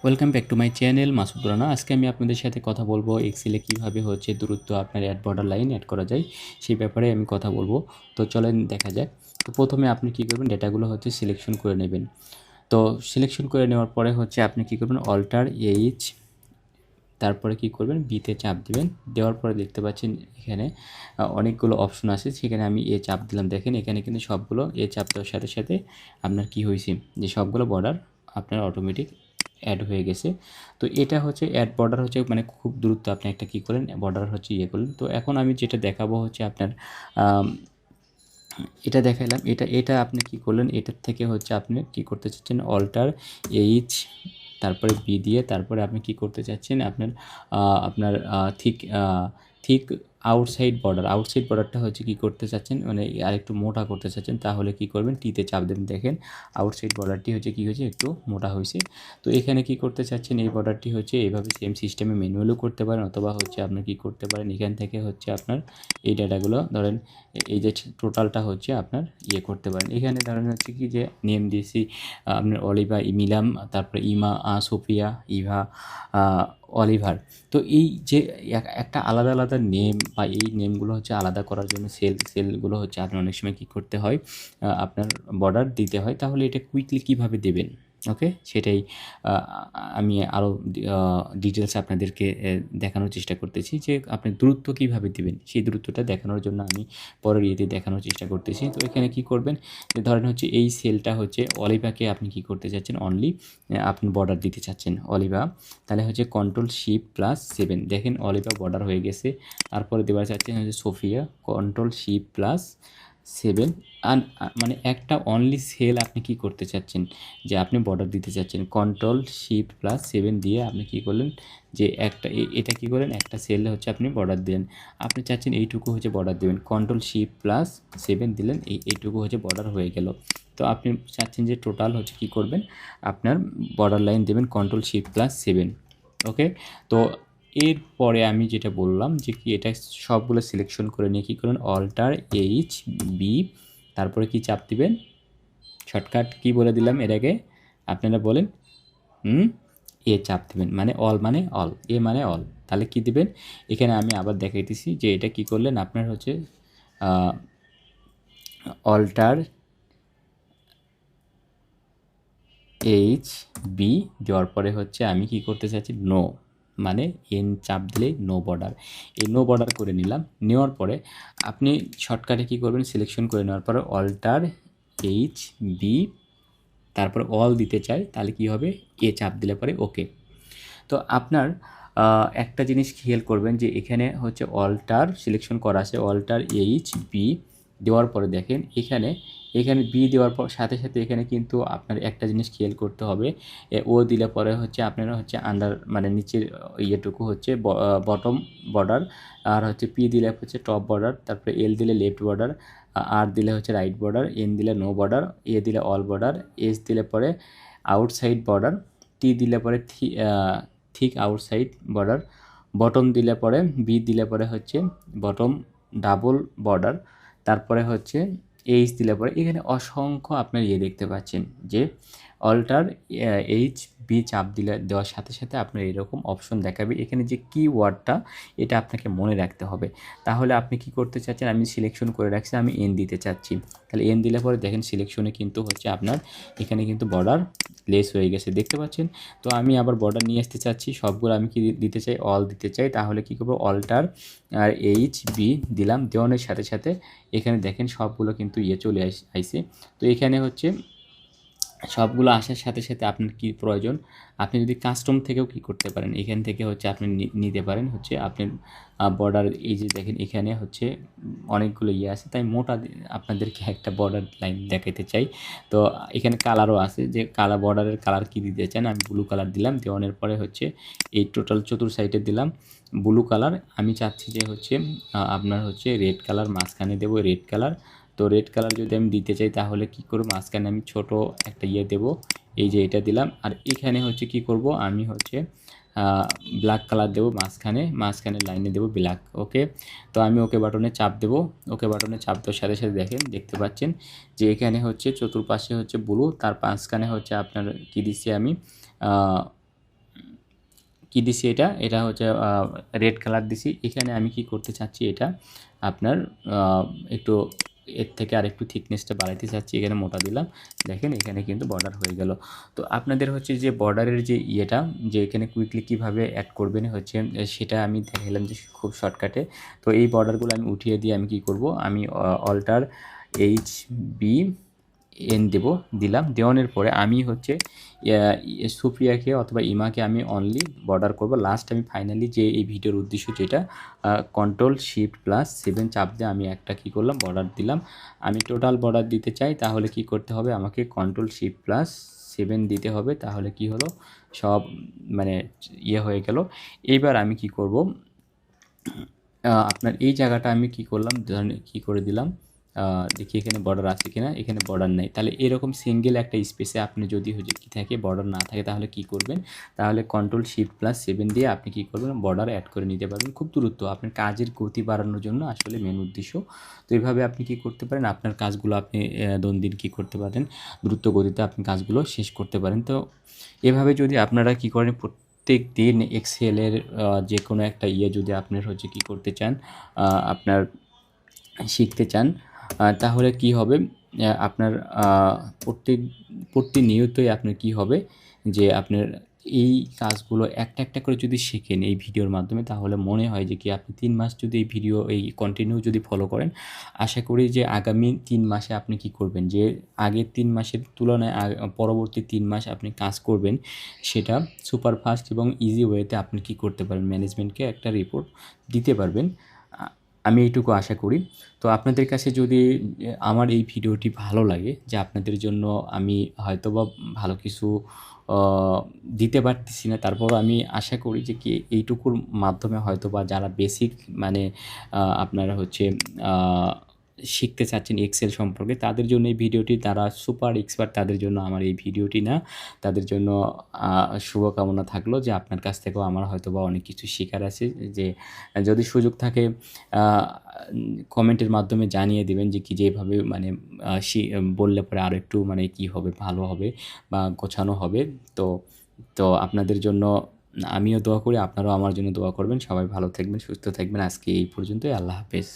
Welcome back to my channel Masud Rana. আজকে আমি আপনাদের সাথে কথা বলবো এক্সেলে কীভাবে দূরত্ব আপনার অ্যাড বর্ডার লাইন অ্যাড করা যায় সেই ব্যাপারে আমি কথা বলবো। তো চলেন দেখা যাক। তো প্রথমে আপনি কী করবেন, ডেটাগুলো সিলেকশন করে নেবেন। তো সিলেকশন করে নেওয়ার পরে আপনি কী করবেন, অল্টার এইচ, তারপরে কী করবেন, বিতে চাপ দিবেন। দেওয়ার পরে দেখতে পাচ্ছেন এখানে অনেকগুলো অপশন আছে, সেখানে আমি এ চাপ দিলাম। দেখেন এখানে কিন্তু সবগুলো এ চাপ দেওয়ার সাথে সাথে আপনার কী হয়েছে, যে সবগুলো বর্ডার আপনার অটোমেটিক অ্যাড হয়ে গেছে। তো এটা অ্যাড বর্ডার মানে খুব দ্রুত আপনি একটা কী করেন, বর্ডার ইয়ে করলেন। তো এখন আমি যেটা দেখাবো আপনার এটা দেখাইলাম। এটা আপনি কী করলেন, এটার থেকে আপনি কী করতে চাচ্ছেন, অল্টার এইচ, তারপরে বি দিয়ে তারপরে আপনি কী করতে চাচ্ছেন, আপনার আপনার থিক থিক আউটসাইড বর্ডারটা কী করতে চাচ্ছেন, মানে আরেকটু মোটা করতে চাচ্ছেন, তাহলে কী করবেন, টিতে চাপ দেবেন। দেখেন আউটসাইড বর্ডারটি কী হয়েছে, একটু মোটা হয়েছে। তো এখানে কী করতে চাচ্ছেন, এই বর্ডারটি এইভাবে সেম সিস্টেমে ম্যানুয়ালও করতে পারেন, অথবা আপনি কী করতে পারেন, এখান থেকে আপনার এই ডাটাগুলো ধরেন, এই যে টোটালটা আপনার ইয়ে করতে পারেন। এখানে ধরেন কি যে নেম দিয়েছি আপনার অলিভা, মিলাম, তারপরে ইমা, সোফিয়া, ইভা, অলিভার। তো এই যে একটা আলাদা আলাদা নেম বা এই নেমগুলো আলাদা করার জন্য সেলগুলো আপনার অনেক সময় কী করতে হয়, আপনার বর্ডার দিতে হয়। তাহলে এটা কুইকলি কীভাবে দেবেন, ওকে, সেটাই আমি আরও ডিটেলস আপনাদেরকে দেখানোর চেষ্টা করতেছি, যে আপনি দূরত্ব কীভাবে দিবেন। সেই দূরত্বটা দেখানোর জন্য আমি পরের ইয়েতে দেখানোর চেষ্টা করতেছি। তো এখানে কী করবেন, যে ধরেন এই সেলটা অলিভাকে আপনি কী করতে চাচ্ছেন, অনলি আপনি বর্ডার দিতে চাচ্ছেন অলিভা। তাহলে Ctrl+Shift+7, দেখেন অলিভা বর্ডার হয়ে গেছে। তারপরে দেওয়া চাচ্ছেন সোফিয়া, Ctrl+Shift+7। মানে একটা অনলি সেল আপনি কী করতে চাচ্ছেন, যে আপনি বর্ডার দিতে চাচ্ছেন। Ctrl+Shift+7 দিয়ে আপনি কী করলেন, যে একটা এটা কী করেন, একটা সেলে আপনি বর্ডার দিলেন। আপনি চাচ্ছেন এইটুকু বর্ডার দেবেন, Ctrl+Shift+7 দিলেন, এইটুকু বর্ডার হয়ে গেল। তো আপনি চাচ্ছেন যে টোটাল কী করবেন, আপনার বর্ডার লাইন দেবেন Ctrl+Shift+7, ওকে। তো এরপরে আমি যেটা বললাম, যে কি এটা সবগুলো সিলেকশন করে নিয়ে কী করবেন, অল্টার এইচ, বি, তারপরে কি চাপ দিবেন, শর্টকাট কি বলে দিলাম এর আগে, আপনারা বলেন, এ চাপ দেবেন, মানে অল, মানে অল, এ মানে অল। তাহলে কি দিবেন, এখানে আমি আবার দেখাইতেছি যে এটা কি করলেন, আপনার অল্টার এইচ, বি দেওয়ার পরে আমি কি করতে চাচ্ছি, নো, মানে এন চাপ দিলেই নো বর্ডার, এই নো বর্ডার করে নিলাম। নেওয়ার পরে আপনি শর্টকাটে কী করবেন, সিলেকশন করে নেওয়ার পরে অল্টার এইচ, বি, তারপর অল দিতে চাই, তাহলে কি হবে, এ চাপ দিলে পরে ওকে। তো আপনার একটা জিনিস খেয়াল করবেন, যে এখানে অল্টার সিলেকশন করা আছে, অল্টার এইচ, বি দেওয়ার পরে দেখেন এখানে বি দেওয়ার পর সাথে সাথে এখানে কিন্তু আপনার একটা জিনিস খেয়াল করতে হবে, ও দিলে পরে আপনারা আন্ডার, মানে নিচের ইয়েটুকু বটম বর্ডার, আর পি দিলে টপ বর্ডার, তারপরে এল দিলে লেফট বর্ডার, আর দিলে রাইট বর্ডার, এন দিলে নো বর্ডার, এ দিলে অল বর্ডার, এস দিলে পরে আউটসাইড বর্ডার, টি দিলে পরে থিক আউটসাইড বর্ডার, বটম দিলে পরে, বি দিলে পরে বটম ডাবল বর্ডার, তারপরে এইচ দিলে পরে এখানে অসংখ্য আপনার দেখতে পাচ্ছেন, যে অল্টার এইচ, বি চাপ দেওয়ার সাথে সাথে আপনার এরকম অপশন দেখাবে। এখানে যে কিওয়ার্ডটা, এটা আপনাকে মনে রাখতে হবে। তাহলে আপনি কি করতে চাচ্ছেন, আমি সিলেকশন করে রাখছি, আমি এন দিতে চাচ্ছি। তাহলে এন দিলে পরে দেখেন সিলেকশনে কিন্তু আপনার এখানে কিন্তু বর্ডার লেস হয়ে গেছে, দেখতে পাচ্ছেন। তো আমি আবার বর্ডার নিয়ে আসতে চাচ্ছি, সবগুলো আমি কি দিতে চাই, অল দিতে চাই। তাহলে কী করবো, অল্টার আর এইচ, বি দিলাম। দেওয়ানোর সাথে সাথে এখানে দেখেন সবগুলো কিন্তু চলে আইছে। তো এখানে সবগুলো আসার সাথে সাথে আপনার কি প্রয়োজন, আপনি যদি কাস্টম থেকেও কি করতে পারেন, এখান থেকে আপনি নিতে পারেন আপনি বর্ডার, এই যে দেখেন এখানে অনেকগুলো আছে, তাই মোটা আপনাদেরকে একটা বর্ডার লাইন দেখাতে চাই। তো এখানে কালারও আছে, যে কালার বর্ডারের কালার কি দিতে চান, আমি ব্লু কালার দিলাম। দেওয়ানোর পরে এই টোটাল চতুর সাইডে দিলাম ব্লু কালার। আমি চাচ্ছি যে আপনার রেড কালার, মাঝখানে দেবো রেড কালার। তো রেড কালার যদি আমি দিতে চাই, তাহলে কি করব, মাঝখানে আমি ছোট একটা দেব, এই যে এটা দিলাম। আর এখানে কি করব, আমি ব্ল্যাক কালার দেবো, মাঝখানে লাইনে দেবো ব্ল্যাক, ওকে। তো আমি ওকে বাটনে চাপ দেবো। ওকে বাটনে চাপ দেওয়ার সাথে সাথে দেখতে পাচ্ছেন যে এখানে চতুর্পাশে ব্লু, তার মাঝখানে আপনার কি দিচ্ছি আমি, কী দিছি, এটা হচ্ছে রেড কালার দিছি। এখানে আমি কি করতে চাচ্ছি, এটা আপনার একটু এর থেকে আরেকটু থিকনেসটা বাড়াইতে চাচ্ছি, এখানে মোটা দিলাম। দেখেন এখানে কিন্তু বর্ডার হয়ে গেল। তো আপনাদের হচ্ছে যে বর্ডারের যে ইয়েটা, যে এখানে কুইকলি কীভাবে অ্যাড করবেন হচ্ছে সেটা আমি দেখালাম যে খুব শর্টকাটে। তো এই বর্ডারগুলো আমি উঠিয়ে দিয়ে আমি কি করব, আমি অল্টার HBN দিলাম। দেওয়ানোর পরে আমি হচ্ছে সুপ্রিয়াকে অথবা ইমাকে আমি অনলি বর্ডার করব। লাস্ট আমি ফাইনালি যে এই ভিডিওর উদ্দেশ্য যেটা, Ctrl+Shift+7 চাপ দিয়ে আমি একটা কী করলাম, বর্ডার দিলাম। আমি টোটাল বর্ডার দিতে চাই, তাহলে কি করতে হবে, আমাকে Ctrl+Shift+7 দিতে হবে। তাহলে কি হলো, সব মানে ইয়ে হয়ে গেল। এইবার আমি কি করব, আপনার এই জায়গাটা আমি কি করলাম, ধরেন কী করে দিলাম, দেখি এখানে বর্ডার আছে কিনা, এখানে বর্ডার নেই। তাহলে এরকম সিঙ্গেল একটা স্পেসে আপনি যদি হচ্ছে কী থাকে, বর্ডার না থাকে, তাহলে কি করবেন, তাহলে Ctrl+Shift+7 দিয়ে আপনি কি করবেন, বর্ডার অ্যাড করে নিতে পারবেন খুব দ্রুত। আপনার কাজের গতি বাড়ানোর জন্য আসলে মেন উদ্দেশ্য। তো এইভাবে আপনি কি করতে পারেন, আপনার কাজগুলো আপনি দৈনন্দিন কী করতে পারেন, দ্রুত গতিতে আপনি কাজগুলো শেষ করতে পারেন। তো এভাবে যদি আপনারা কী করেন, প্রত্যেক দিন এক্সেলের যে কোনো একটা যদি আপনার হচ্ছে কী করতে চান, আপনার শিখতে চান, তাহলে কি হবে, আপনার প্রতিনিয়তই আপনার কি হবে, যে আপনার এই কাজগুলো একটা একটা করে যদি শেখেন এই ভিডিওর মাধ্যমে, তাহলে মনে হয় যে কি আপনি 3 মাস যদি এই ভিডিও কন্টিনিউ যদি ফলো করেন, আশা করি যে আগামী 3 মাসে আপনি কি করবেন, যে আগের 3 মাসের তুলনায় পরবর্তী 3 মাস আপনি কাজ করবেন, সেটা সুপার ফাস্ট এবং ইজি ওয়েতে আপনি কি করতে পারবেন, ম্যানেজমেন্টকে একটা রিপোর্ট দিতে পারবেন। আমি এইটুকু আশা করি। তো আপনাদের কাছে যদি আমার এই ভিডিওটি ভালো লাগে, যে আপনাদের জন্য আমি হয়তোবা ভালো কিছু দিতে পারতেছি না, তারপরও আমি আশা করি যে কি এইটুকুর মাধ্যমে হয়তোবা যারা বেসিক মানে আপনারা হচ্ছে শিখতে চাচ্ছেন এক্সেল সম্পর্কে, তাদের জন্য এই ভিডিওটি, তারা সুপার এক্সপার্ট, তাদের জন্য আমার এই ভিডিওটি না। তাদের জন্য শুভকামনা থাকলো যে আপনার কাছ থেকেও আমার হয়তোবা অনেক কিছু শেখার আছে। যে যদি সুযোগ থাকে কমেন্টের মাধ্যমে জানিয়ে দেবেন যে কি যেভাবে মানে বললে পরে আরও একটু মানে কি হবে, ভালো হবে বা গোছানো হবে। তো তো আপনাদের জন্য আমিও দোয়া করি, আপনারাও আমার জন্য দোয়া করবেন। সবাই ভালো থাকবেন, সুস্থ থাকবেন। আজকে এই পর্যন্তই। আল্লাহ হাফেজ।